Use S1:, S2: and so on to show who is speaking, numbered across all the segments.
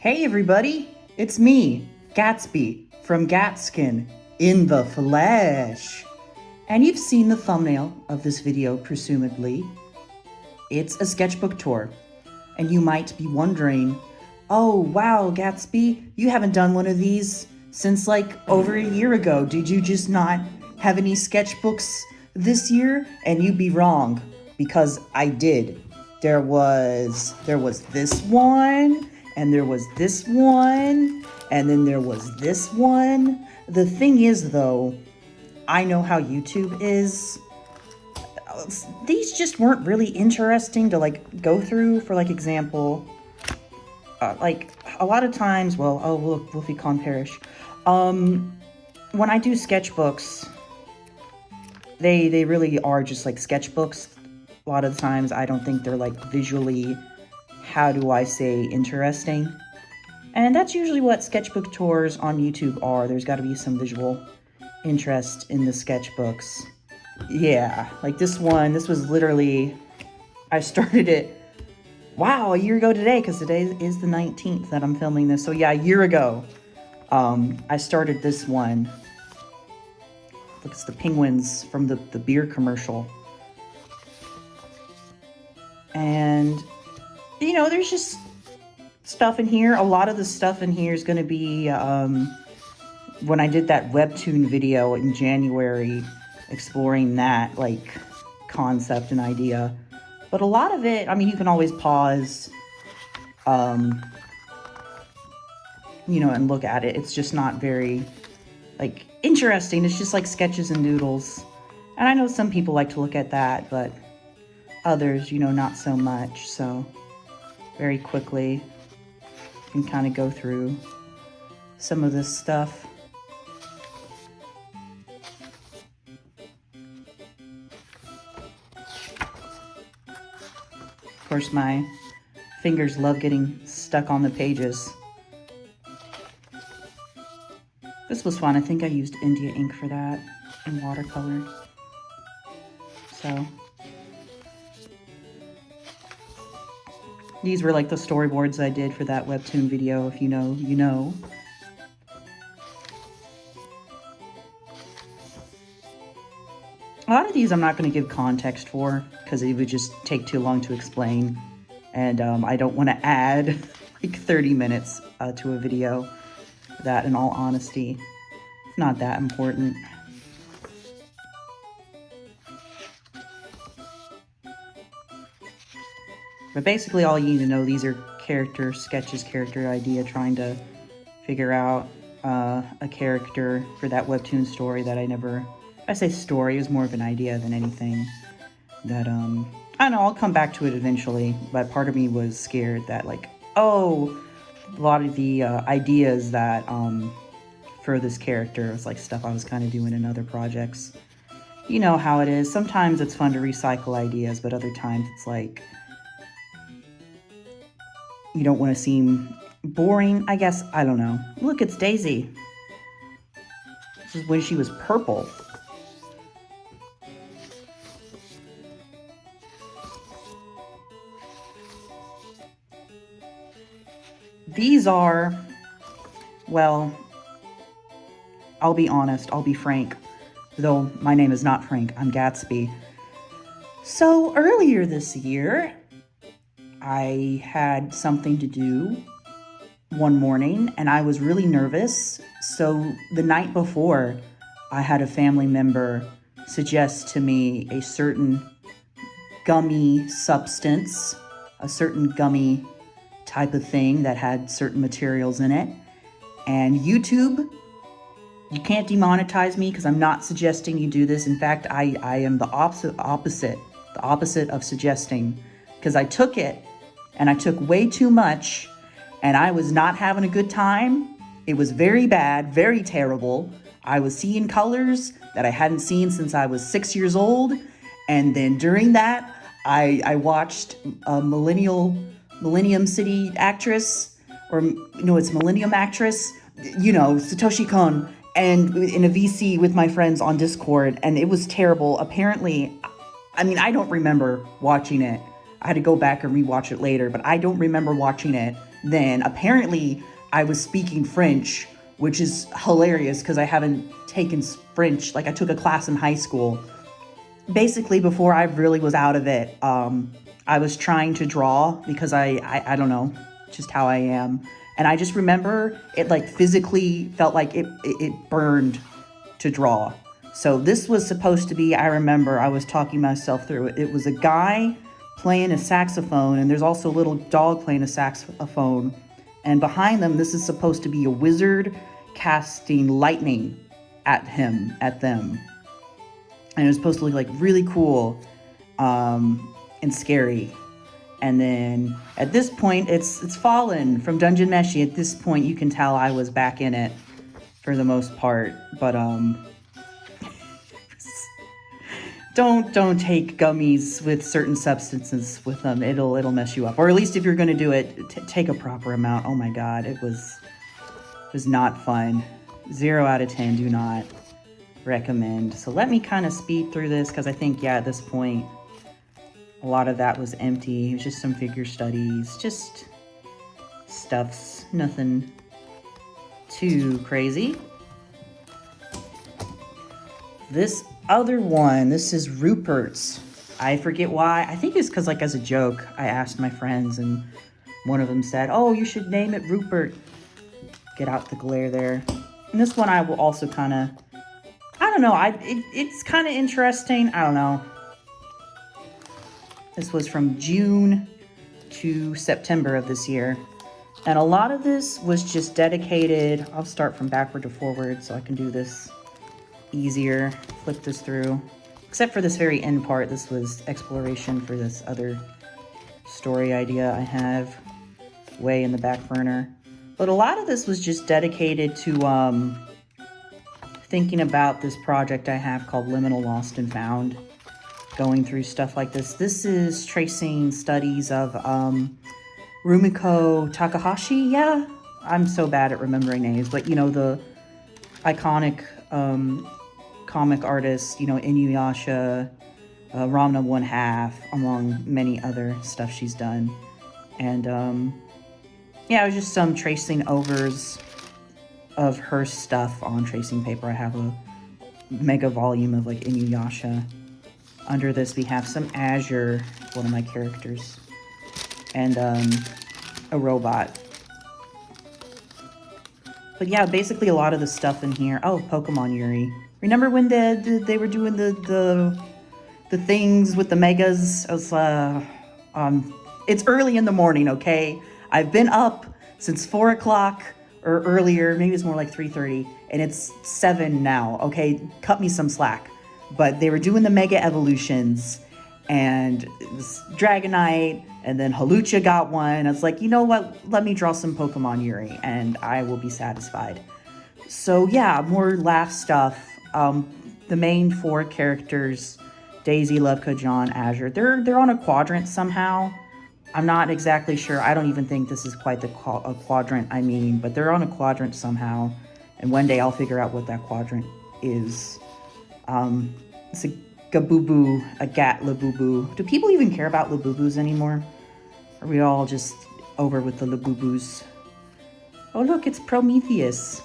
S1: Hey everybody, it's me, Gatsby, from Gatskin, in the flesh. And you've seen the thumbnail of this video, presumably. It's a sketchbook tour. And you might be wondering, oh wow, Gatsby, you haven't done one of these since like over a year ago. Did you just not have any sketchbooks this year? And you'd be wrong, because I did. There was this one, and there was this one, and then there was this one. The thing is though, I know how YouTube is. These just weren't really interesting to like go through. For like example, like a lot of times, well, oh look, Wolfie Con Parish. When I do sketchbooks, they really are just like sketchbooks. A lot of the times I don't think they're like visually, how do I say, interesting. And that's usually what sketchbook tours on YouTube are. There's got to be some visual interest in the sketchbooks. Yeah, like this one, this was literally, I started it, wow, a year ago today, because today is the 19th that I'm filming this. So yeah, a year ago, I started this one. Look, it's the penguins from the beer commercial. And, you know, there's just stuff in here. A lot of the stuff in here is going to be, when I did that webtoon video in January, exploring that, like, concept and idea. But a lot of it, I mean, you can always pause, you know, and look at it. It's just not very, like, interesting. It's just like sketches and doodles. And I know some people like to look at that, but others, you know, not so much. So very quickly you can kind of go through some of this stuff. Of course, my fingers love getting stuck on the pages. This was fun. I think I used India ink for that and watercolor. So these were like the storyboards I did for that webtoon video. If you know, you know. A lot of these I'm not going to give context for, because it would just take too long to explain. And I don't want to add like 30 minutes to a video. That, in all honesty, it's not that important. But basically all you need to know, these are character sketches, character idea, trying to figure out a character for that webtoon story that I say story, it was more of an idea than anything. That, I don't know, I'll come back to it eventually, but part of me was scared that like, oh, a lot of the ideas that for this character was like stuff I was kind of doing in other projects. You know how it is. Sometimes it's fun to recycle ideas, but other times it's like, you don't want to seem boring, I guess. I don't know. Look, it's Daisy. This is when she was purple. These are, well, I'll be honest, I'll be frank. Though my name is not Frank, I'm Gatsby. So earlier this year, I had something to do one morning and I was really nervous. So the night before, I had a family member suggest to me a certain gummy substance, a certain gummy type of thing that had certain materials in it. And YouTube, you can't demonetize me because I'm not suggesting you do this. In fact, I am the opposite of suggesting, because I took it and I took way too much and I was not having a good time. It was very bad, very terrible. I was seeing colors that I hadn't seen since I was 6 years old. And then during that, I watched a Millennium City actress, or no, it's Millennium actress, you know, Satoshi Kon, and in a VC with my friends on Discord, and it was terrible. Apparently, I mean, I don't remember watching it. I had to go back and rewatch it later, but I don't remember watching it. then apparently I was speaking French, which is hilarious because I haven't taken French. Like I took a class in high school. Basically, before I really was out of it, I was trying to draw because I don't know, just how I am. And I just remember it like physically felt like it burned to draw. So this was supposed to be, I remember I was talking myself through it. It was a guy playing a saxophone, and there's also a little dog playing a saxophone. And behind them, this is supposed to be a wizard casting lightning at them. And it was supposed to look like really cool and scary. And then at this point, it's fallen from Dungeon Meshi. At this point, you can tell I was back in it for the most part. But don't take gummies with certain substances with them. It'll mess you up. Or at least if you're gonna do it, take a proper amount. Oh my God, it was not fun. 0 out of 10. Do not recommend. So let me kind of speed through this because I think, yeah, at this point, a lot of that was empty. It was just some figure studies, just stuffs, nothing too crazy. This other one, this is Rupert's. I forget why. I think it's because, like, as a joke, I asked my friends and one of them said, oh, you should name it Rupert. Get out the glare there. And this one I will also kind of, I don't know, it's kind of interesting. I don't know. This was from June to September of this year. And a lot of this was just dedicated, I'll start from backward to forward so I can do this easier, flip this through. Except for this very end part, this was exploration for this other story idea I have way in the back burner. But a lot of this was just dedicated to thinking about this project I have called Liminal Lost and Found. Going through stuff like this. This is tracing studies of Rumiko Takahashi. Yeah, I'm so bad at remembering names, but you know, the iconic comic artist, you know, Inuyasha, Ramna One Half, among many other stuff she's done. And yeah, it was just some tracing overs of her stuff on tracing paper. I have a mega volume of like Inuyasha. Under this, we have some Azure, one of my characters, and a robot. But yeah, basically a lot of the stuff in here. Oh, Pokemon Yuri. Remember when they were doing the things with the megas? It was, it's early in the morning, okay? I've been up since 4 o'clock or earlier. Maybe it's more like 3:30, and it's 7 now, okay? Cut me some slack. But they were doing the mega evolutions, and it was Dragonite, and then Halucha got one. I was like, you know what? Let me draw some Pokemon Yuri, and I will be satisfied. So yeah, more laugh stuff. The main 4 characters, Daisy, Levka, John, Azure, they're on a quadrant somehow. I'm not exactly sure. I don't even think this is quite a quadrant I mean, but they're on a quadrant somehow. And one day I'll figure out what that quadrant is. It's a Gabubu, a Gat Labubu. Do people even care about Labubus anymore? Are we all just over with the Labubus? Oh look, it's Prometheus.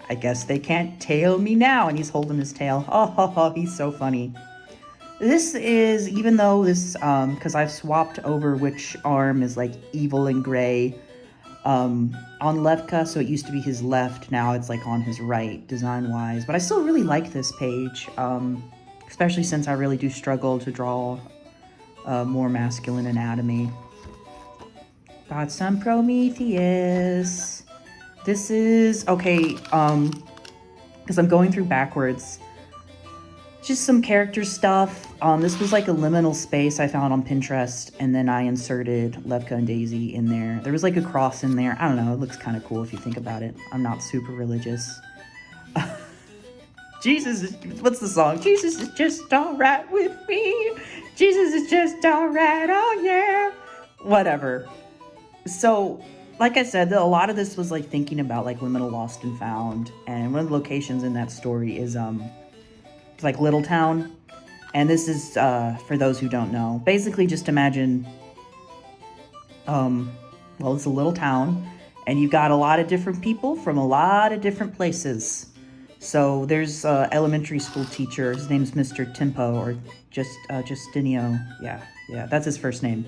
S1: I guess they can't tail me now. And he's holding his tail. Oh, he's so funny. This is, even though this, because I've swapped over which arm is like evil and gray on Levka, so it used to be his left, now it's like on his right, design-wise. But I still really like this page, especially since I really do struggle to draw more masculine anatomy. Got some Prometheus. This is, okay, because I'm going through backwards. Just some character stuff. This was like a liminal space I found on Pinterest, and then I inserted Levka and Daisy in there. There was like a cross in there. I don't know, it looks kind of cool if you think about it. I'm not super religious. Jesus is, what's the song? Jesus is just alright with me. Jesus is just alright, oh yeah. Whatever. So, like I said, a lot of this was like thinking about like Liminal Lost and Found, and one of the locations in that story is it's like Little Town, and this is for those who don't know. Basically, just imagine Well, it's a little town, and you've got a lot of different people from a lot of different places. So there's an elementary school teacher. His name's Mr. Timpo, or Justinio. Yeah, that's his first name.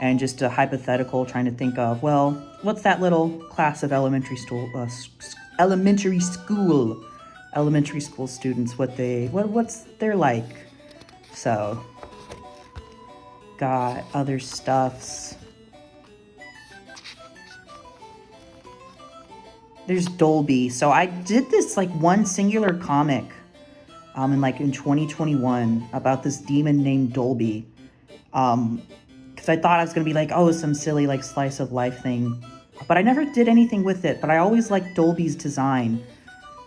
S1: And just a hypothetical, trying to think of, well, what's that little class of elementary school students? What's they're like? So, got other stuffs. There's Dolby. So I did this like one singular comic in 2021 about this demon named Dolby. Because I thought I was going to be like, oh, some silly like slice of life thing. But I never did anything with it. But I always liked Dolby's design.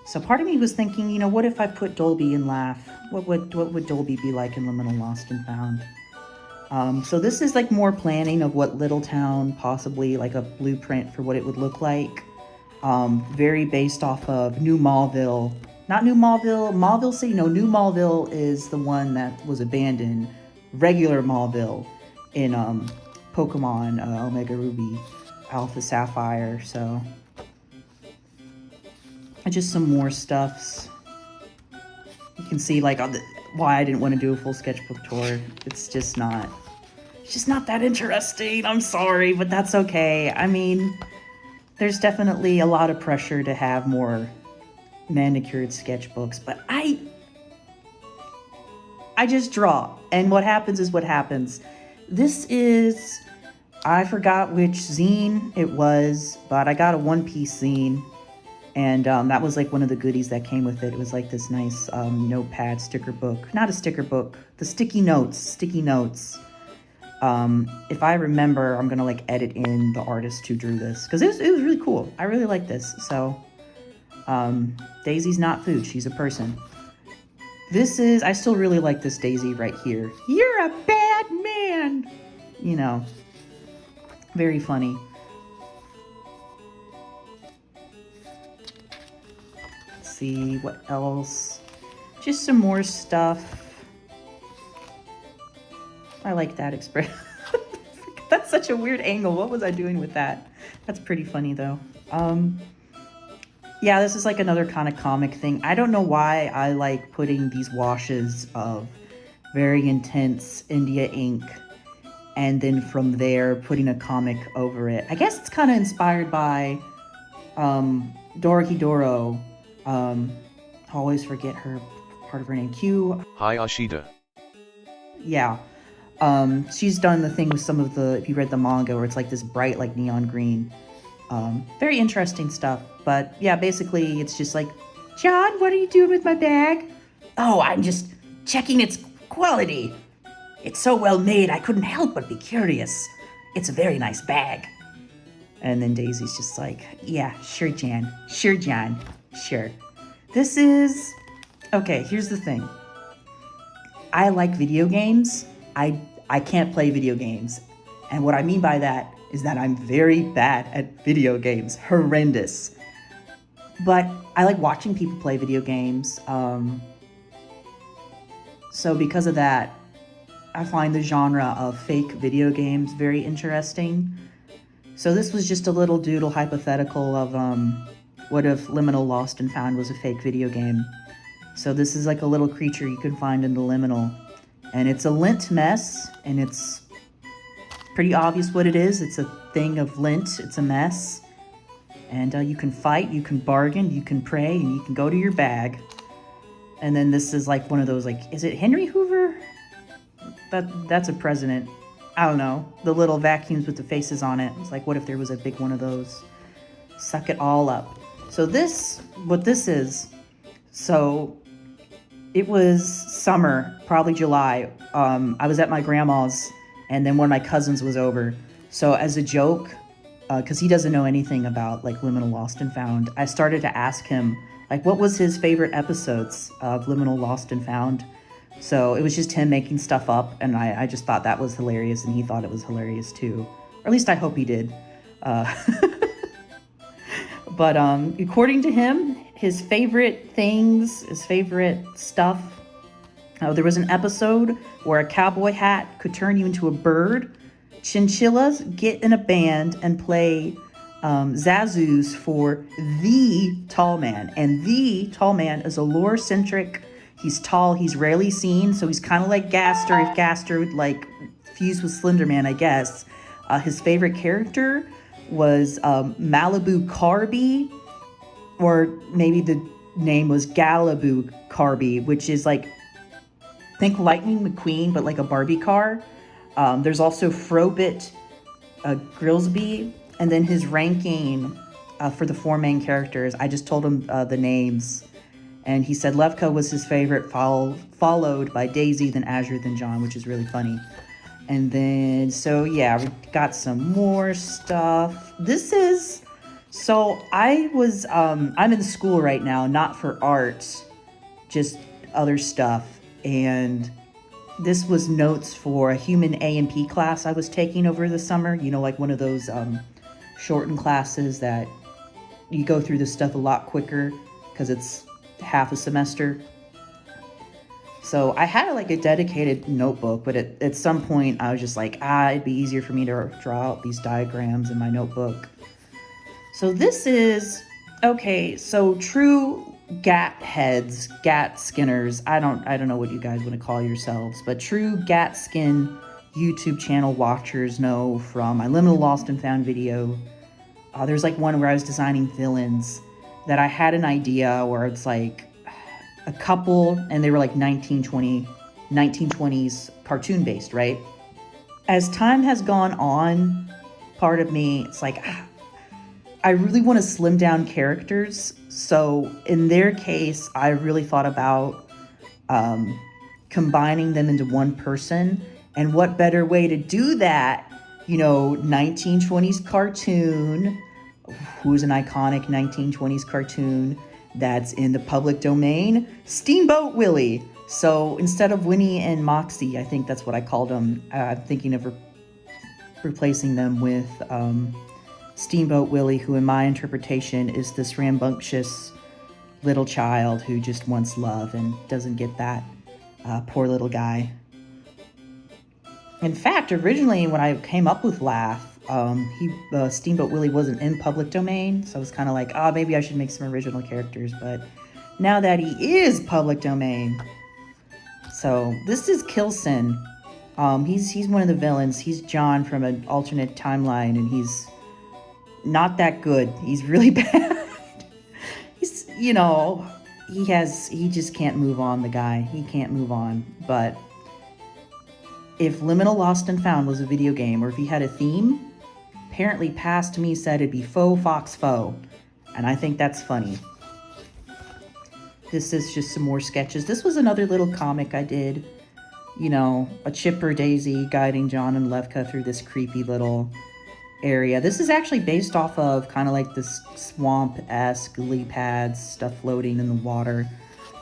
S1: So part of me was thinking, you know, what if I put Dolby in Laugh? What would Dolby be like in Liminal Lost and Found? So this is like more planning of what Little Town, possibly like a blueprint for what it would look like. Very based off of New Mauville. Not New Mauville, Mauville City. No, New Mauville is the one that was abandoned. Regular Mauville in Pokemon Omega Ruby, Alpha Sapphire. So just some more stuffs. You can see like why I didn't want to do a full sketchbook tour. It's just not that interesting. I'm sorry, but that's okay. I mean, there's definitely a lot of pressure to have more manicured sketchbooks, but I just draw, and what happens is what happens. This is, I forgot which zine it was, but I got a One Piece zine, and that was like one of the goodies that came with it. It was like this nice notepad sticker book. Not a sticker book, the sticky notes. If I remember, I'm gonna like edit in the artist who drew this, because it was really cool. I really like this. So Daisy's not food, she's a person. I still really like this Daisy right here. You're a bad man, you know, very funny. Let's see what else. Just some more stuff. I like that expression. That's such a weird angle. What was I doing with that? That's pretty funny though. Yeah, this is like another kind of comic thing. I don't know why I like putting these washes of very intense India ink and then from there putting a comic over it. I guess it's kind of inspired by Dorohedoro. I always forget her part of her name.
S2: Hayashida.
S1: Yeah. She's done the thing with some of the, if you read the manga, where it's like this bright, like neon green. Very interesting stuff. But yeah, basically it's just like, John, what are you doing with my bag? Oh, I'm just checking its quality. It's so well made, I couldn't help but be curious. It's a very nice bag. And then Daisy's just like, yeah, sure, Jan. Sure, John. Sure. This is, okay, here's the thing. I like video games. I can't play video games. And what I mean by that is that I'm very bad at video games. Horrendous. But I like watching people play video games. So because of that, I find the genre of fake video games very interesting. So this was just a little doodle hypothetical of what if Liminal Lost and Found was a fake video game. So this is like a little creature you can find in the Liminal. And it's a lint mess, and it's pretty obvious what it is. It's a thing of lint, it's a mess. And you can fight, you can bargain, you can pray, and you can go to your bag. And then this is like one of those, like, is it Henry Hoover? That's a president. I don't know. The little vacuums with the faces on it. It's like, what if there was a big one of those? Suck it all up. So what this is, so it was summer, probably July. I was at my grandma's, and then one of my cousins was over. So as a joke, because he doesn't know anything about like Liminal Lost and Found, I started to ask him like what was his favorite episodes of Liminal Lost and Found. So it was just him making stuff up, and I just thought that was hilarious, and he thought it was hilarious too. Or at least I hope he did. But according to him, his favorite things, his favorite stuff, there was an episode where a cowboy hat could turn you into a bird, chinchillas get in a band and play zazoos for the tall man. And the tall man is a lore-centric. He's tall, he's rarely seen, so he's kind of like Gaster if Gaster would like fuse with Slender Man, I guess. His favorite character was Malibu Carby, or maybe the name was Galaboo Carby, which is like, think Lightning McQueen, but like a Barbie car. There's also Frobit Grilsby, and then his ranking for the 4 main characters. I just told him the names, and he said Levka was his favorite, followed by Daisy, then Azure, then John, which is really funny. And then, so yeah, we got some more stuff. This is, so I was, I'm in school right now, not for art, just other stuff. And this was notes for a human A&P class I was taking over the summer. You know, like one of those shortened classes that you go through this stuff a lot quicker because it's half a semester. So I had like a dedicated notebook, but at some point I was just like, it'd be easier for me to draw out these diagrams in my notebook. So this is, okay, so true Gat heads, Gat skinners, I don't know what you guys want to call yourselves, but true Gat skin YouTube channel watchers know from my Liminal Lost and Found video. There's like one where I was designing villains that I had an idea where it's like a couple, and they were like 1920s cartoon based, right? As time has gone on, part of me, it's like, I really want to slim down characters. So in their case, I really thought about combining them into one person. And what better way to do that? You know, 1920s cartoon. Who's an iconic 1920s cartoon that's in the public domain? Steamboat Willie. So instead of Winnie and Moxie, I think that's what I called them. I'm thinking of replacing them with Steamboat Willie, who in my interpretation is this rambunctious little child who just wants love and doesn't get that. Poor little guy. In fact, originally when I came up with Laugh, Steamboat Willie wasn't in public domain, so I was kind of like, maybe I should make some original characters, but now that he is public domain. So this is Kilson. He's one of the villains. He's John from an alternate timeline, and he's not that good. He's really bad. He's, you know, he just can't move on, the guy. He can't move on. But if Liminal Lost and Found was a video game, or if he had a theme, apparently past me said it'd be Faux Fox Foe. And I think that's funny. This is just some more sketches. This was another little comic I did. You know, a Chipper Daisy guiding John and Levka through this creepy little area. This is actually based off of kind of like this swamp-esque lily pads, stuff floating in the water.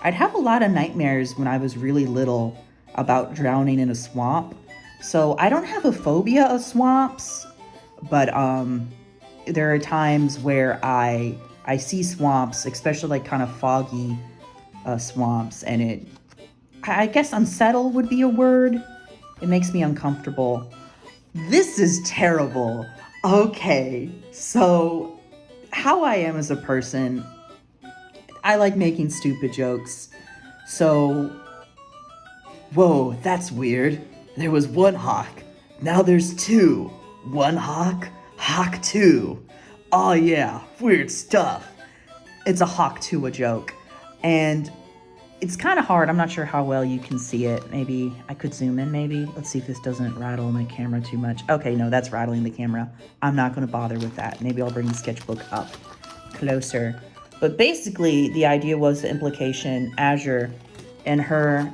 S1: I'd have a lot of nightmares when I was really little about drowning in a swamp. So I don't have a phobia of swamps, but there are times where I see swamps, especially like kind of foggy swamps, and I guess unsettle would be a word. It makes me uncomfortable. This is terrible. Okay, so how I am as a person, I like making stupid jokes. So, whoa, that's weird. There was one hawk. Now there's two. One hawk, hawk two. Oh yeah, weird stuff. It's a hawk two a joke. And it's kind of hard. I'm not sure how well you can see it. Maybe I could zoom in, maybe. Let's see if this doesn't rattle my camera too much. Okay, no, that's rattling the camera. I'm not going to bother with that. Maybe I'll bring the sketchbook up closer. But basically, the idea was the implication, Azure, in her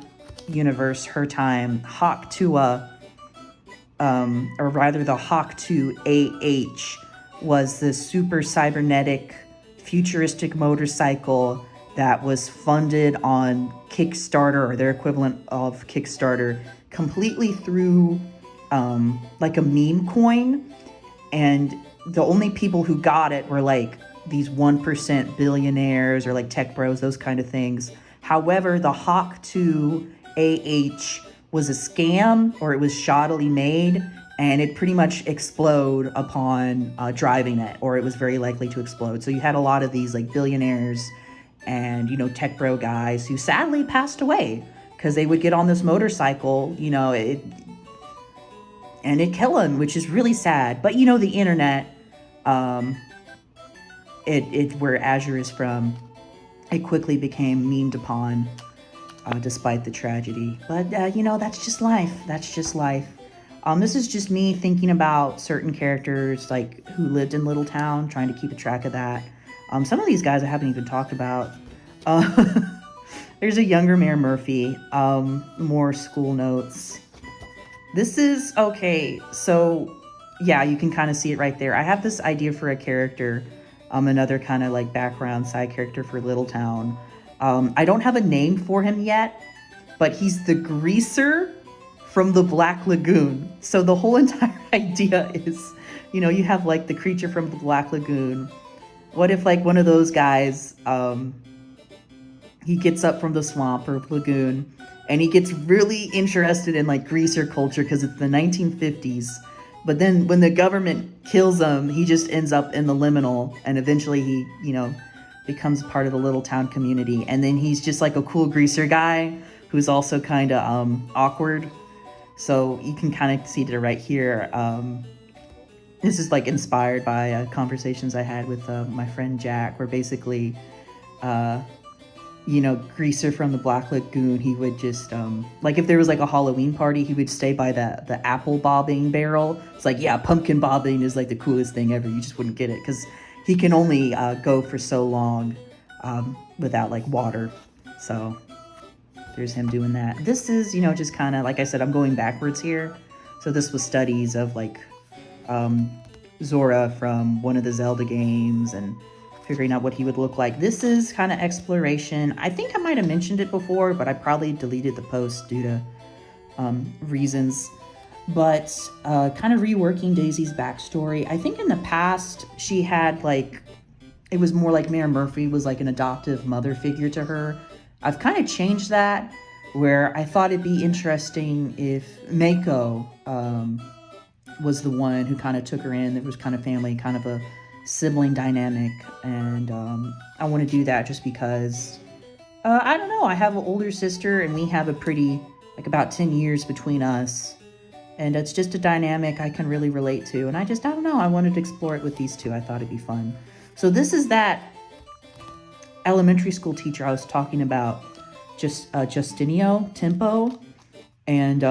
S1: universe, her time, Hawk 2A, or rather the Hawk 2 AH, was this super cybernetic, futuristic motorcycle that was funded on Kickstarter, or their equivalent of Kickstarter, completely through like a meme coin. And the only people who got it were like these 1% billionaires or like tech bros, those kind of things. However, the Hawk 2 AH was a scam, or it was shoddily made, and it pretty much explode upon driving it, or it was very likely to explode. So you had a lot of these like billionaires and, you know, tech bro guys who sadly passed away because they would get on this motorcycle, you know, and it'd kill them, which is really sad. But, you know, the internet, where Azure is from, it quickly became memed upon, despite the tragedy. But, you know, that's just life. That's just life. This is just me thinking about certain characters, like, who lived in Little Town, trying to keep a track of that. Some of these guys I haven't even talked about. There's a younger Mayor Murphy, more school notes. This is, okay, so, yeah, you can kind of see it right there. I have this idea for a character, another kind of, like, background side character for Little Town. I don't have a name for him yet, but he's the greaser from the Black Lagoon. So the whole entire idea is, you know, you have like the creature from the Black Lagoon. What if like one of those guys, he gets up from the swamp or lagoon and he gets really interested in like greaser culture because it's the 1950s. But then when the government kills him, he just ends up in the liminal, and eventually he, you know, becomes part of the little town community. And then he's just like a cool greaser guy who's also kind of awkward. So you can kind of see it right here. This is like inspired by conversations I had with my friend Jack, where basically, you know, greaser from the Black Lagoon, he would just, like if there was like a Halloween party, he would stay by the apple bobbing barrel. It's like, yeah, pumpkin bobbing is like the coolest thing ever. You just wouldn't get it because he can only go for so long without like water. So there's him doing that. This is, you know, just kind of, like I said, I'm going backwards here. So this was studies of like Zora from one of the Zelda games and figuring out what he would look like. This is kind of exploration. I think I might have mentioned it before, but I probably deleted the post due to reasons. But kind of reworking Daisy's backstory. I think in the past she had like, it was more like Mayor Murphy was like an adoptive mother figure to her. I've kind of changed that, where I thought it'd be interesting if Mako was the one who kind of took her in. There was kind of family, kind of a sibling dynamic, and I want to do that just because, I don't know, I have an older sister, and we have a pretty, like about 10 years between us, and it's just a dynamic I can really relate to, and I don't know, I wanted to explore it with these two. I thought it'd be fun. So this is that elementary school teacher I was talking about, just Justinio Tempo, and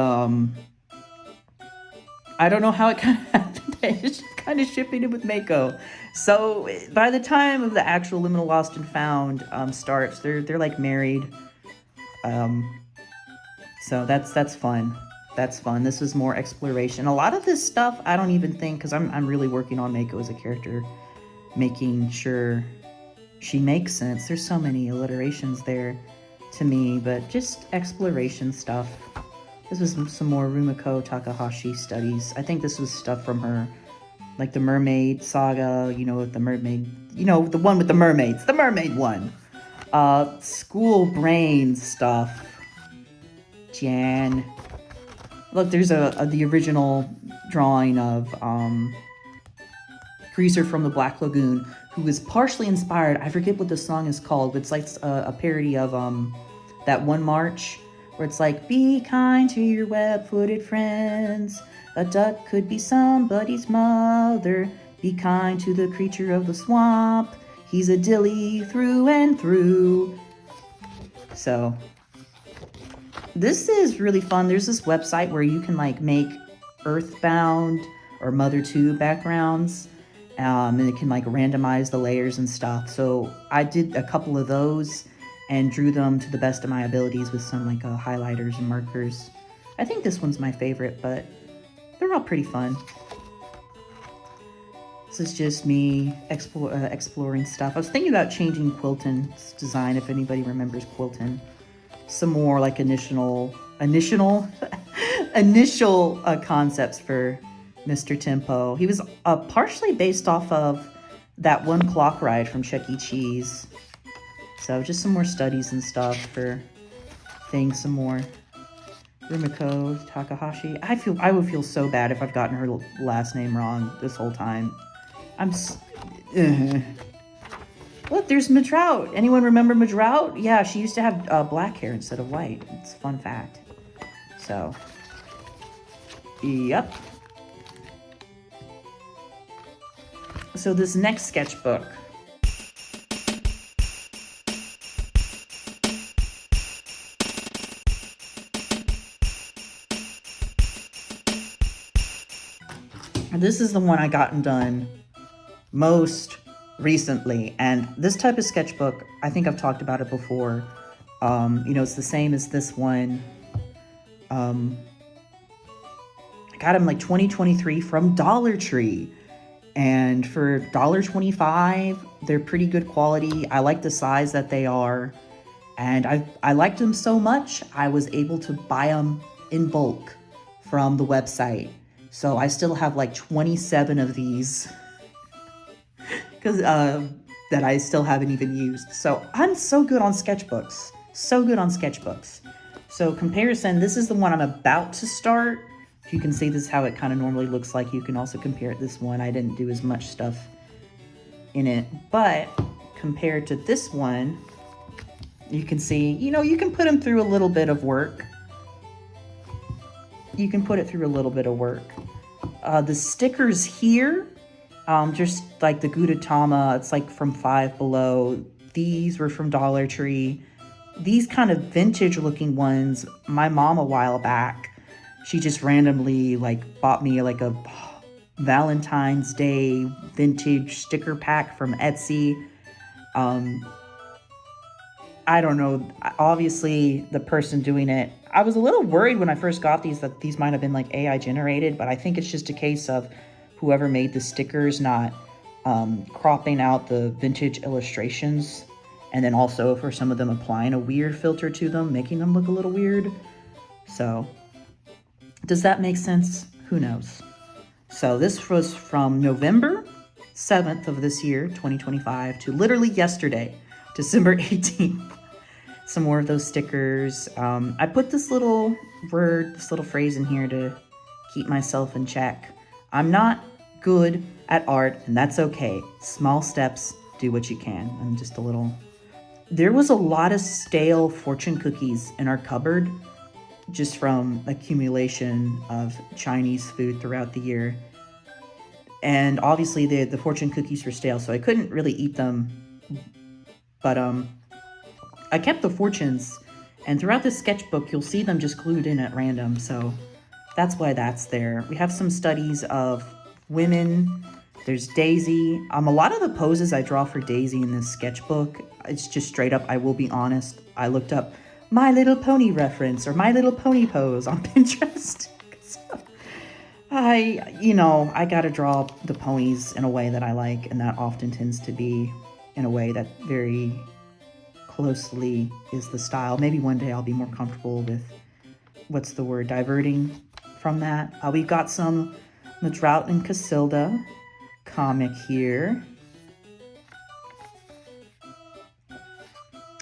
S1: I don't know how it kind of happened. I just kind of shipping it with Mako. So by the time of the actual Liminal Lost and Found starts, they're like married. So that's fun. That's fun. This is more exploration. A lot of this stuff I don't even think, because I'm really working on Mako as a character, making sure she makes sense. There's so many alliterations there to me, but just exploration stuff. This was some more Rumiko Takahashi studies. I think this was stuff from her, like the Mermaid Saga, you know, with the mermaid, you know, the one with the mermaids, the mermaid one. School brain stuff. Jan. Look, there's the original drawing of Greaser from the Black Lagoon, who was partially inspired. I forget what the song is called, but it's like a parody of that one march where it's like, be kind to your web-footed friends. A duck could be somebody's mother. Be kind to the creature of the swamp. He's a dilly through and through. So this is really fun. There's this website where you can like make Earthbound or Mother 2 backgrounds. And it can like randomize the layers and stuff. So I did a couple of those and drew them to the best of my abilities with some like highlighters and markers. I think this one's my favorite, but they're all pretty fun. This is just me exploring stuff. I was thinking about changing Quilton's design, if anybody remembers Quilton. Some more like initial concepts for Mr. Tempo. He was partially based off of that one clock ride from Chuck E. Cheese. So just some more studies and stuff for things, some more Rumiko Takahashi. I would feel so bad if I've gotten her last name wrong this whole time. Look, there's Madrout. Anyone remember Madrout? Yeah, she used to have black hair instead of white. It's a fun fact. So, yep. So this next sketchbook. This is the one I gotten done most recently, and this type of sketchbook, I think I've talked about it before. You know, it's the same as this one. I got them like 2023 from Dollar Tree, and for $1.25, they're pretty good quality. I like the size that they are, and I liked them so much I was able to buy them in bulk from the website. So I still have like 27 of these because that I still haven't even used. So I'm so good on sketchbooks. So good on sketchbooks. So comparison, this is the one I'm about to start. You can see this is how it kind of normally looks like. You can also compare it to this one. I didn't do as much stuff in it, but compared to this one, you can see, you know, you can put them through a little bit of work. You can put it through a little bit of work. The stickers here, just like the Gudetama, it's like from Five Below. These were from Dollar Tree. These kind of vintage looking ones, my mom a while back, she just randomly like bought me like a Valentine's Day vintage sticker pack from Etsy. I don't know, obviously the person doing it, I was a little worried when I first got these that these might have been like AI generated, but I think it's just a case of whoever made the stickers not cropping out the vintage illustrations, and then also for some of them applying a weird filter to them, making them look a little weird. So does that make sense? Who knows? So this was from November 7th of this year, 2025, to literally yesterday, December 18th. Some more of those stickers. I put this little word, this little phrase in here to keep myself in check. I'm not good at art, and that's okay. Small steps, do what you can. And just a little... There was a lot of stale fortune cookies in our cupboard, just from accumulation of Chinese food throughout the year. And obviously the fortune cookies were stale, so I couldn't really eat them. But I kept the fortunes, and throughout this sketchbook, you'll see them just glued in at random, so that's why that's there. We have some studies of women. There's Daisy. A lot of the poses I draw for Daisy in this sketchbook, it's just straight up, I will be honest, I looked up My Little Pony reference or My Little Pony pose on Pinterest. I gotta draw the ponies in a way that I like, and that often tends to be in a way that very closely is the style. Maybe one day I'll be more comfortable with, what's the word, diverting from that. We've got some Madrout and Casilda comic here.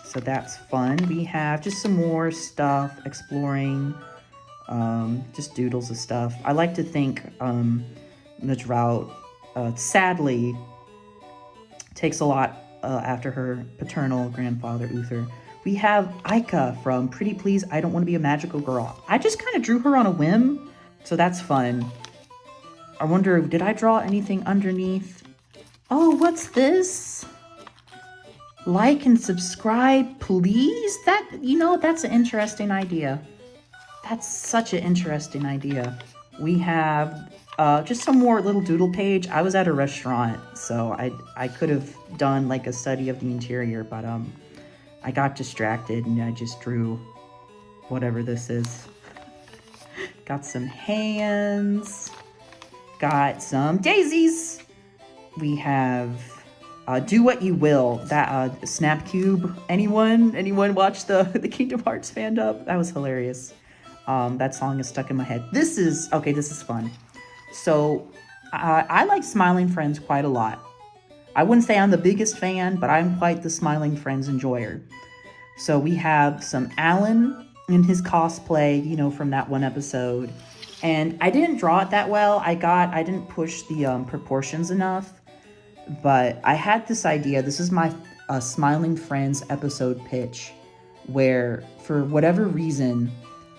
S1: So that's fun. We have just some more stuff, exploring, just doodles of stuff. I like to think Madrout, sadly, takes a lot after her paternal grandfather, Uther. We have Aika from Pretty Please, I Don't Want to Be a Magical Girl. I just kind of drew her on a whim, so that's fun. I wonder, did I draw anything underneath? Oh, what's this? Like and subscribe, please? That's an interesting idea. That's such an interesting idea. We have just some more little doodle page. I was at a restaurant, so I could have done like a study of the interior, but I got distracted and I just drew whatever this is. Got some hands, got some daisies. We have Do What You Will, that Snap Cube. Anyone watch the Kingdom Hearts fan up? That was hilarious. That song is stuck in my head. This is fun. So I like Smiling Friends quite a lot. I wouldn't say I'm the biggest fan, but I'm quite the Smiling Friends enjoyer. So we have some Alan in his cosplay, you know, from that one episode. And I didn't draw it that well. I didn't push the proportions enough. But I had this idea. This is my Smiling Friends episode pitch, where for whatever reason,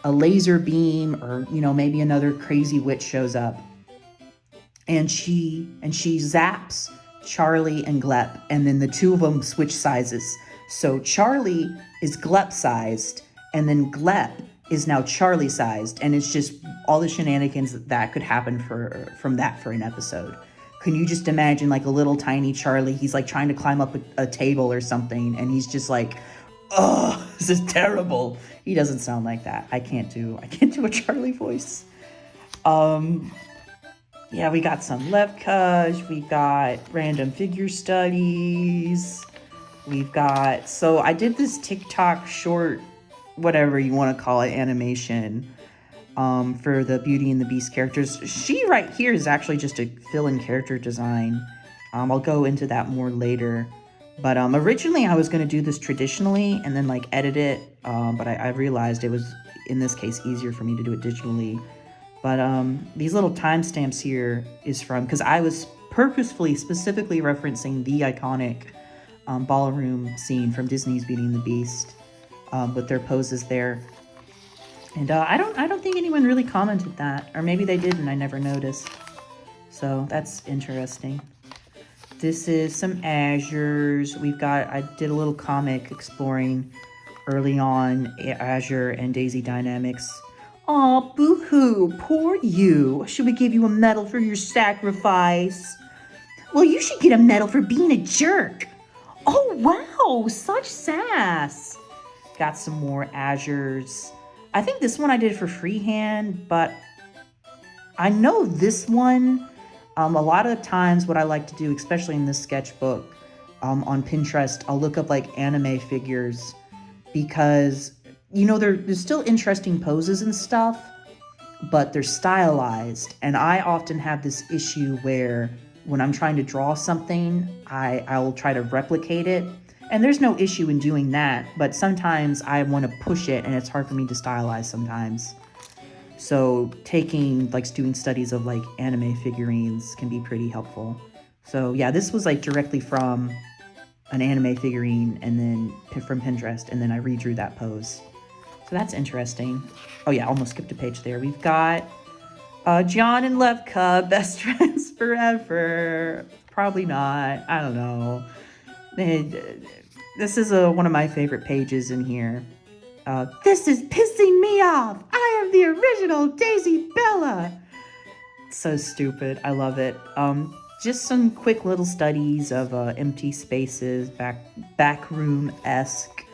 S1: a laser beam or, you know, maybe another crazy witch shows up. And she zaps Charlie and Glep, and then the two of them switch sizes. So Charlie is Glep sized, and then Glep is now Charlie sized, and it's just all the shenanigans that could happen from that for an episode. Can you just imagine like a little tiny Charlie? He's like trying to climb up a table or something, and he's just like, "Oh, this is terrible." He doesn't sound like that. I can't do a Charlie voice. Yeah, we got some Levkush, we got random figure studies, we've got, so I did this TikTok short, whatever you want to call it, animation, for the Beauty and the Beast characters. She right here is actually just a fill-in character design. I'll go into that more later. But originally I was going to do this traditionally and then like edit it, but I realized it was, in this case, easier for me to do it digitally. But these little timestamps here is from, because I was purposefully, specifically referencing the iconic ballroom scene from Disney's Beauty and the Beast, with their poses there. And I don't think anyone really commented that, or maybe they did and I never noticed. So that's interesting. This is some Azures. I did a little comic exploring early on Azure and Daisy dynamics. Aw, boo-hoo, poor you. Should we give you a medal for your sacrifice? Well, you should get a medal for being a jerk. Oh, wow, such sass. Got some more Azures. I think this one I did for freehand, but I know this one, a lot of times what I like to do, especially in this sketchbook, on Pinterest, I'll look up like anime figures because, you know, there's still interesting poses and stuff, but they're stylized. And I often have this issue where when I'm trying to draw something, I'll try to replicate it. And there's no issue in doing that, but sometimes I want to push it and it's hard for me to stylize sometimes. So doing studies of like anime figurines can be pretty helpful. So yeah, this was like directly from an anime figurine and then from Pinterest, and then I redrew that pose. So that's interesting. Oh yeah, almost skipped a page there. We've got John and Levka, best friends forever. Probably not. I don't know. This is one of my favorite pages in here. This is pissing me off. I am the original Daisy Bella. So stupid. I love it. Just some quick little studies of empty spaces, back room-esque.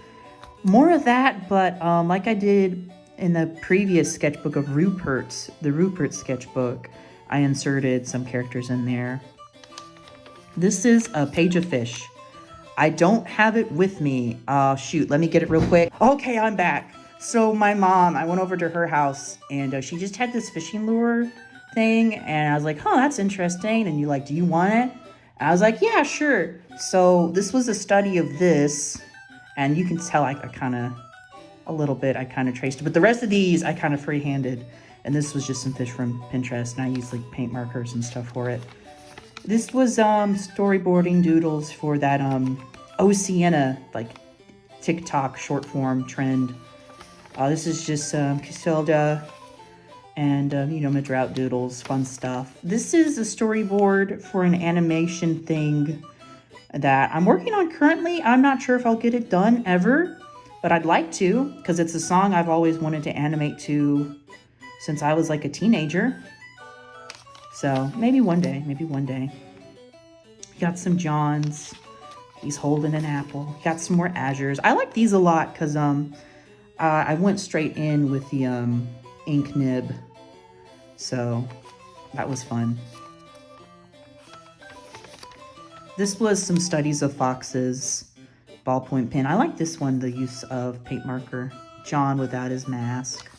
S1: More of that, but like I did in the previous sketchbook of Rupert, the Rupert sketchbook, I inserted some characters in there. This is a page of fish. I don't have it with me. Shoot, let me get it real quick. Okay, I'm back. So my mom, I went over to her house and she just had this fishing lure thing. And I was like, huh, that's interesting. And you're like, do you want it? And I was like, yeah, sure. So this was a study of this. And you can tell I kind of traced it. But the rest of these, I kind of freehanded. And this was just some fish from Pinterest. And I used like paint markers and stuff for it. This was storyboarding doodles for that Oceana like TikTok short form trend. This is just Casilda and Madrout doodles, fun stuff. This is a storyboard for an animation thing that I'm working on currently. I'm not sure if I'll get it done ever, but I'd like to because it's a song I've always wanted to animate to since I was like a teenager. So maybe one day. Got some Johns. He's holding an apple. Got some more Azures. I like these a lot because I went straight in with the ink nib. So that was fun. This was some studies of foxes. Ballpoint pen. I like this one, the use of paint marker. John without his mask.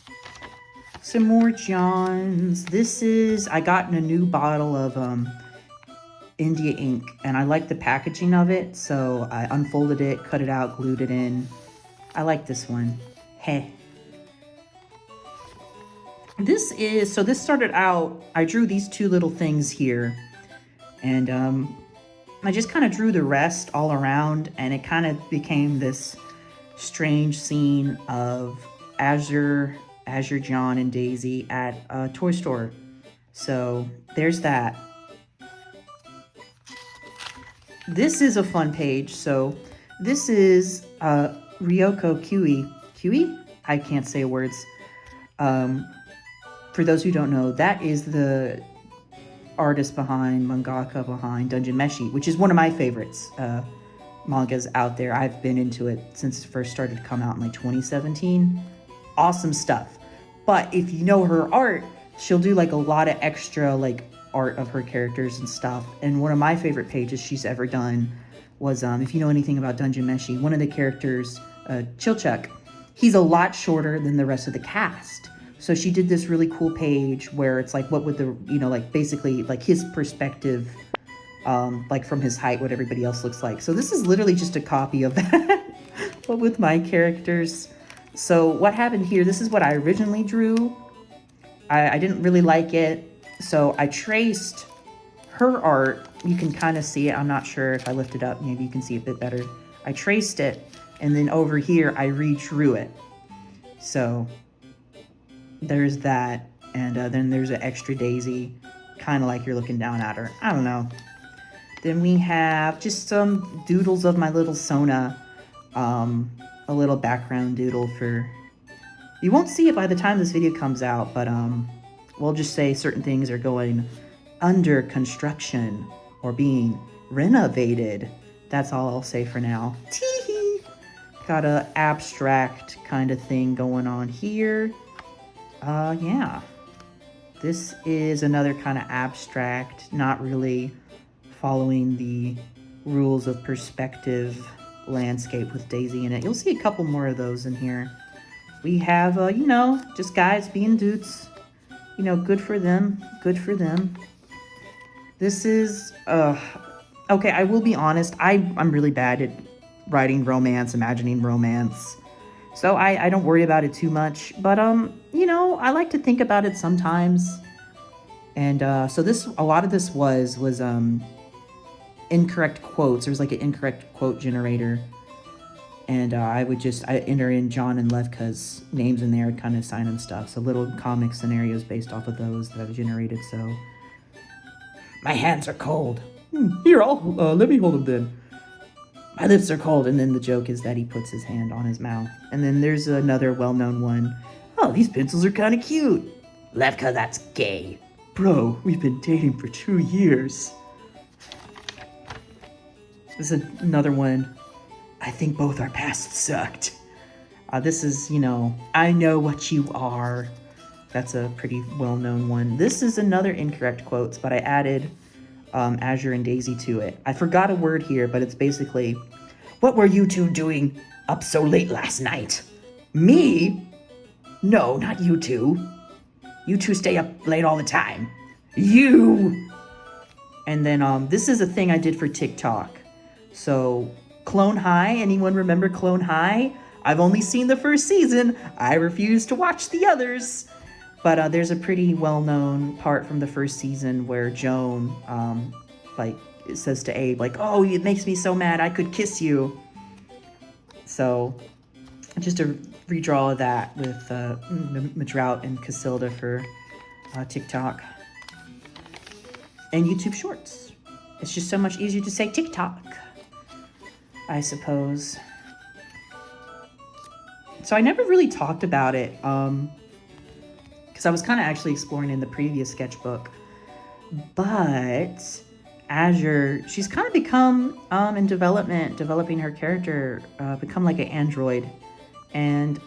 S1: Some more Johns. I got in a new bottle of India ink, and I like the packaging of it, so I unfolded it, cut it out, glued it in. I like this one. Hey. This started out, I drew these two little things here, and I just kind of drew the rest all around, and it kind of became this strange scene of Azure, John, and Daisy at a toy store. So there's that. This is a fun page. So this is Ryoko Kiwi? I can't say words. For those who don't know, that is the artist behind, mangaka behind Dungeon Meshi, which is one of my favorites mangas out there. I've been into it since it first started to come out in like 2017. Awesome stuff. But if you know her art, she'll do like a lot of extra like art of her characters and stuff. And one of my favorite pages she's ever done was, if you know anything about Dungeon Meshi, one of the characters, Chilchuk, he's a lot shorter than the rest of the cast. So she did this really cool page where it's like, what would the, like basically like his perspective, like from his height, what everybody else looks like. So this is literally just a copy of that, but with my characters. So what happened here, this is what I originally drew. I didn't really like it. So I traced her art. You can kind of see it. I'm not sure if I lift it up, maybe you can see it a bit better. I traced it, and then over here, I redrew it. So there's that, and then there's an extra Daisy, kind of like you're looking down at her. I don't know. Then we have just some doodles of my little Sona, a little background doodle for, you won't see it by the time this video comes out, but we'll just say certain things are going under construction or being renovated. That's all I'll say for now. Tee-hee! Got a abstract kind of thing going on here. Yeah. This is another kind of abstract, not really following the rules of perspective landscape with Daisy in it. You'll see a couple more of those in here. We have, just guys being dudes. Good for them. Good for them. This is, okay, I will be honest. I'm really bad at writing romance, imagining romance. So I don't worry about it too much. But, I like to think about it sometimes. And so a lot of this was incorrect quotes. There was like an incorrect quote generator. And I enter in John and Levka's names in there, kind of assign them stuff. So little comic scenarios based off of those that I've generated. So my hands are cold. Here, let me hold them then. My lips are cold. And then the joke is that he puts his hand on his mouth. And then there's another well-known one. Oh, these pencils are kind of cute. Levka, that's gay. Bro, we've been dating for 2 years. This is another one. I think both our pasts sucked. This is, I know what you are. That's a pretty well-known one. This is another incorrect quotes, but I added Azure and Daisy to it. I forgot a word here, but it's basically, what were you two doing up so late last night? Me? No, not you two. You two stay up late all the time. You! And then this is a thing I did for TikTok. So Clone High, anyone remember Clone High? I've only seen the first season. I refuse to watch the others. But there's a pretty well-known part from the first season where Joan, says to Abe, oh, it makes me so mad, I could kiss you. So, just a redraw of that with Madrout and Casilda for TikTok. And YouTube Shorts. It's just so much easier to say TikTok, I suppose. So I never really talked about it, because I was kind of actually exploring in the previous sketchbook. But Azure, she's kind of become, in developing her character, become like an android. And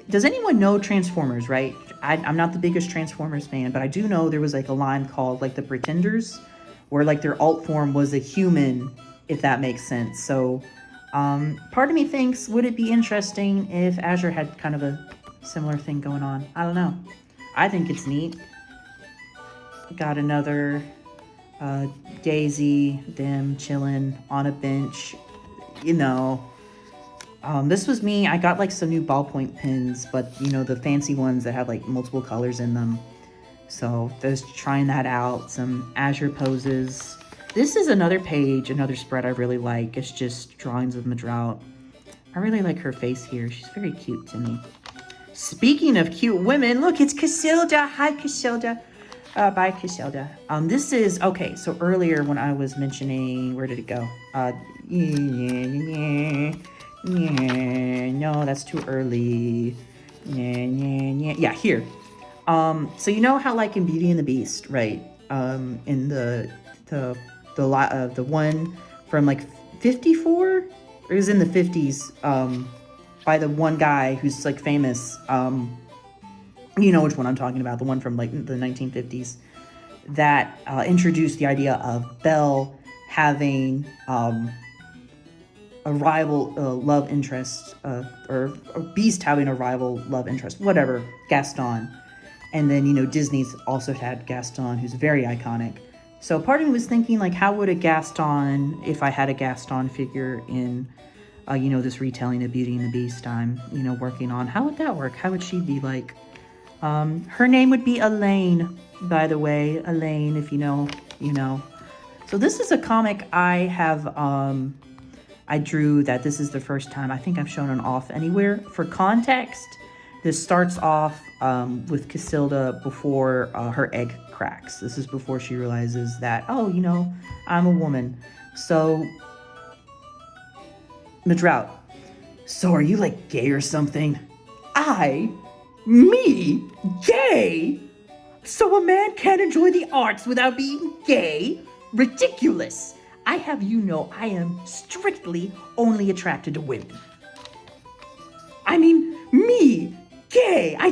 S1: does anyone know Transformers, right? I'm not the biggest Transformers fan, but I do know there was like a line called like the Pretenders, where like their alt form was a human, if that makes sense. So part of me thinks, would it be interesting if Azure had kind of a similar thing going on? I don't know. I think it's neat. Got another Daisy, them chilling on a bench, This was me. I got like some new ballpoint pens, but you know, the fancy ones that have like multiple colors in them. So just trying that out. Some Azure poses. This is another page, another spread I really like. It's just drawings of Madrout. I really like her face here. She's very cute to me. Speaking of cute women, look, it's Casilda. Hi, Casilda. Bye, Casilda. This is, okay, so earlier when I was mentioning, where did it go? No, that's too early. Yeah, here. So you know how like in Beauty and the Beast, right? In the one from like 54, or is in the 50s, by the one guy who's like famous. You know which one I'm talking about, the one from like the 1950s, that introduced the idea of Belle having a rival love interest, or Beast having a rival love interest, whatever, Gaston. And then, you know, Disney's also had Gaston, who's very iconic. So part of me was thinking, like, how would a Gaston, if I had a Gaston figure in, you know, this retelling of Beauty and the Beast I'm, you know, working on, how would that work? How would she be like? Her name would be Elaine, by the way. Elaine, if you know, you know. So this is a comic I have, I drew that this is the first time I think I've shown an off anywhere. For context, this starts off with Casilda before her egg cracks. This is before she realizes that, oh, you know, I'm a woman. So, Madrout, so are you like gay or something? Me? Gay? So a man can't enjoy the arts without being gay? Ridiculous! I have you know I am strictly only attracted to women. I mean, me? Gay? I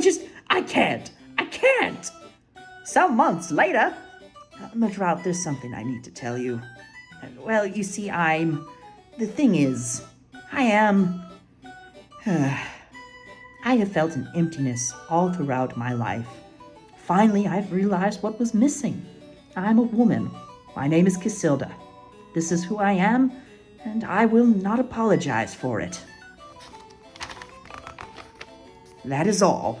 S1: can't! Some months later, Madrout, there's something I need to tell you. Well, you see, the thing is, I have felt an emptiness all throughout my life. Finally, I've realized what was missing. I'm a woman. My name is Casilda. This is who I am, and I will not apologize for it. That is all.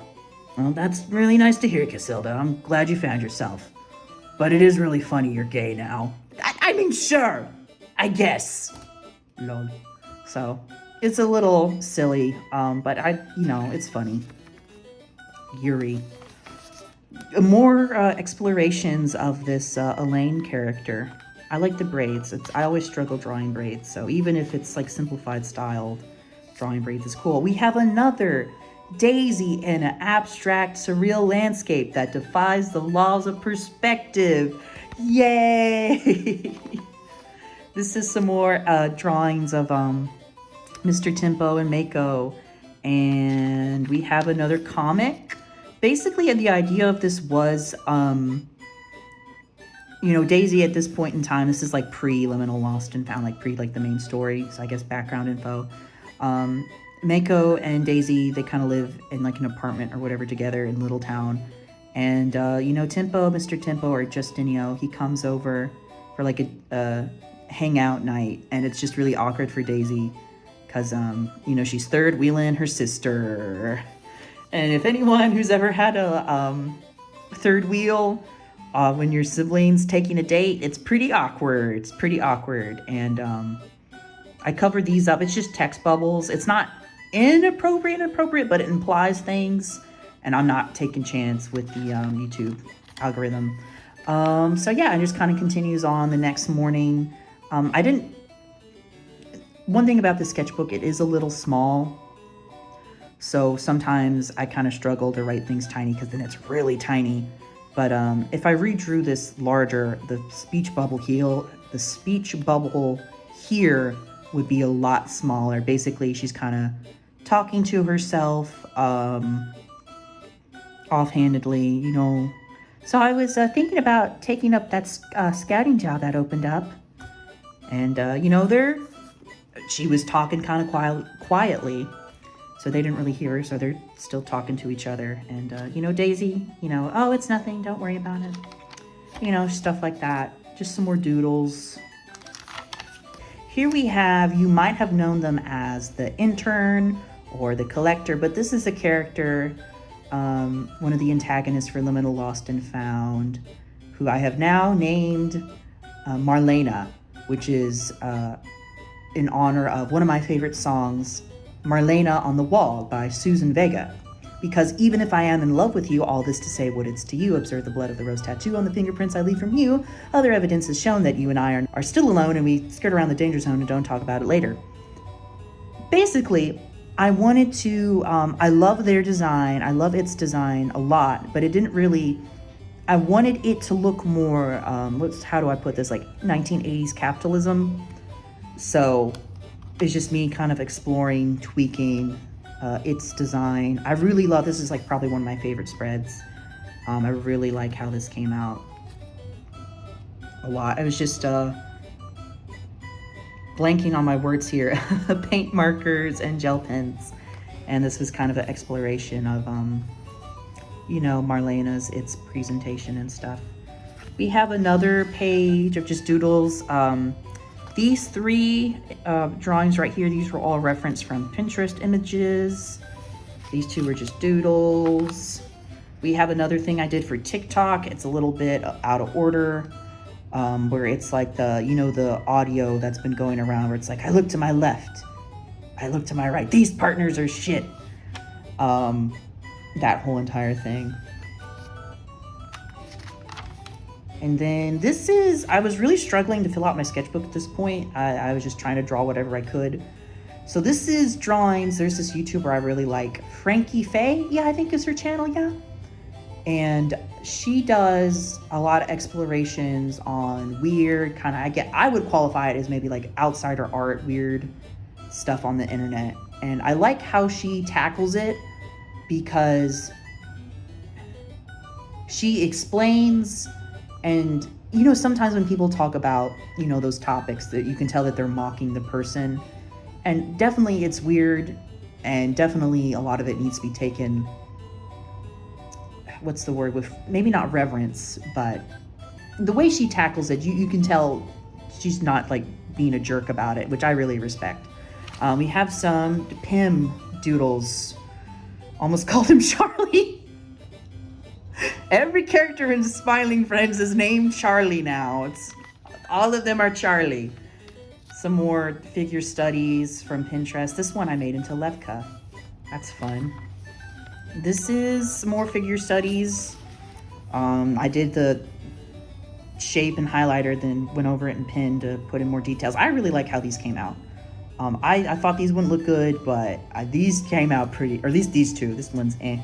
S1: Well, that's really nice to hear, Casilda. I'm glad you found yourself. But it is really funny you're gay now. I mean, sure. I guess. Lol. So, it's a little silly, but you know, it's funny. Yuri. More explorations of this Elaine character. I like the braids. I always struggle drawing braids, so even if it's like simplified style, drawing braids is cool. We have another Daisy in an abstract, surreal landscape that defies the laws of perspective. Yay! This is some more drawings of Mr. Tempo and Mako, and we have another comic. Basically, the idea of this was, you know, Daisy at this point in time, this is like pre-Liminal Lost and Found, like pre like the main story, so I guess background info. Mako and Daisy, they kind of live in like an apartment or whatever together in Little Town. And, you know, Mr. Tempo or Justinio, he comes over for like a hangout night, and it's just really awkward for Daisy because, you know, she's third wheeling her sister. And if anyone who's ever had a third wheel when your siblings taking a date, it's pretty awkward. It's pretty awkward. And I covered these up. It's just text bubbles. It's not inappropriate, but it implies things. And I'm not taking chance with the YouTube algorithm. So yeah, it just kind of continues on the next morning. One thing about the sketchbook, it is a little small. So sometimes I kind of struggle to write things tiny because then it's really tiny. But if I redrew this larger, the speech bubble here would be a lot smaller. Basically, she's kind of talking to herself offhandedly, you know. So I was thinking about taking up that scouting job that opened up. And, you know, she was talking kind of quietly. So they didn't really hear her, so they're still talking to each other. And, you know, Daisy, you know, oh, it's nothing, don't worry about it. You know, stuff like that. Just some more doodles. Here we have, you might have known them as the intern or the collector, but this is a character, one of the antagonists for Liminal Lost and Found, who I have now named Marlena, which is in honor of one of my favorite songs, Marlena on the Wall by Susan Vega. Because even if I am in love with you, all this to say what it's to you, observe the blood of the rose tattoo on the fingerprints I leave from you. Other evidence has shown that you and I are still alone and we skirt around the danger zone and don't talk about it later. Basically, I wanted to, I love their design, I love its design a lot, but it didn't really, I wanted it to look more, how do I put this, like 1980s capitalism. So it's just me kind of exploring, tweaking its design. I really love, this is like probably one of my favorite spreads. I really like how this came out a lot. I was just blanking on my words here. Paint markers and gel pens. And this was kind of an exploration of, you know, Marlena's, its presentation and stuff. We have another page of just doodles. These three drawings right here, these were all referenced from Pinterest images. These two were just doodles. We have another thing I did for TikTok. It's a little bit out of order, where it's like the, you know, the audio that's been going around where it's like, I look to my left, I look to my right, these partners are shit. That whole entire thing. And then this is, I was really struggling to fill out my sketchbook at this point. I was just trying to draw whatever I could. So this is drawings. There's this YouTuber I really like, Frankie Faye. Yeah, I think is her channel, yeah. And she does a lot of explorations on weird kind of, I would qualify it as maybe like outsider art, weird stuff on the internet. And I like how she tackles it because she explains. And, you know, sometimes when people talk about, you know, those topics that you can tell that they're mocking the person. And definitely it's weird. And definitely a lot of it needs to be taken, what's the word, with maybe not reverence, but the way she tackles it, you can tell she's not like being a jerk about it, which I really respect. We have some Pim doodles. Almost called him Charlie. Every character in Smiling Friends is named Charlie now. It's all of them are Charlie. Some more figure studies from Pinterest. This one I made into Levka. That's fun. This is some more figure studies. I did the shape and highlighter, then went over it and pinned to put in more details. I really like how these came out. I thought these wouldn't look good, but these came out pretty, or at least these two. This one's eh.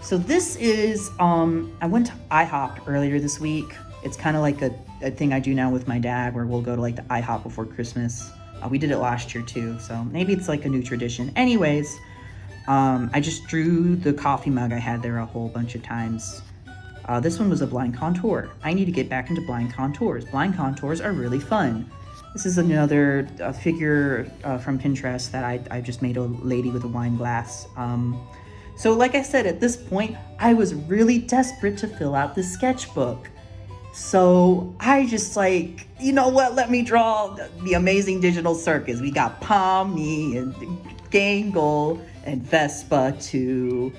S1: So this is, I went to IHOP earlier this week. It's kind of like a thing I do now with my dad where we'll go to like the IHOP before Christmas. We did it last year too, so maybe it's like a new tradition. Anyways, I just drew the coffee mug I had there a whole bunch of times. This one was a blind contour. I need to get back into blind contours. Blind contours are really fun. This is another figure from Pinterest that I just made a lady with a wine glass. So like I said, at this point, I was really desperate to fill out the sketchbook. So I just like, you know what, let me draw the amazing digital circus. We got Pomni and Gangle and Vespa too.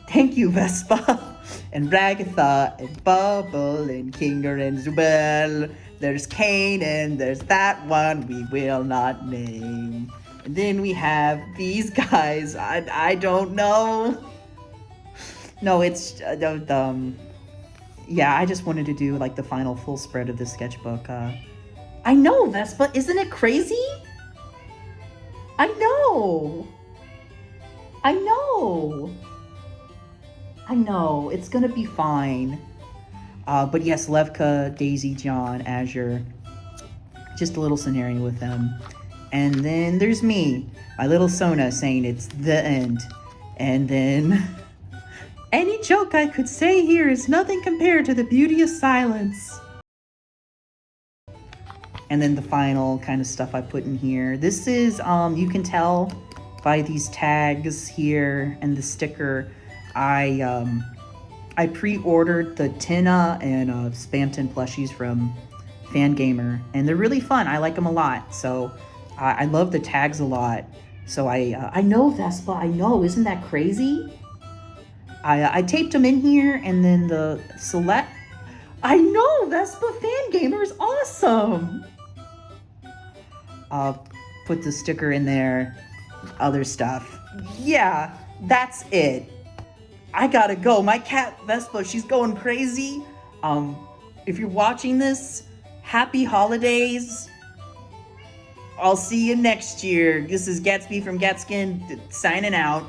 S1: Thank you, Vespa. And Ragatha and Bubble and Kinger and Zubel. There's Kane and there's that one we will not name. And then we have these guys. I don't know. No, it's yeah, I just wanted to do like the final full spread of this sketchbook. I know, Vespa, isn't it crazy? I know. I know, it's gonna be fine. But yes, Levka, Daisy, John, Azure, just a little scenario with them. And then there's me, my little Sona, saying it's the end. And then, any joke I could say here is nothing compared to the beauty of silence. And then the final kind of stuff I put in here. This is, you can tell by these tags here and the sticker, I pre-ordered the Tina and Spamton plushies from fan gamer, and they're really fun. I like them a lot. So I love the tags a lot. So I know Vespa. I know, isn't that crazy? I taped them in here, and then the select. I know Vespa fan gamer is awesome. I'll put the sticker in there. Other stuff. Yeah, that's it. I gotta go. My cat Vespa, she's going crazy. If you're watching this, happy holidays. I'll see you next year. This is Gatsby from Gatskin signing out.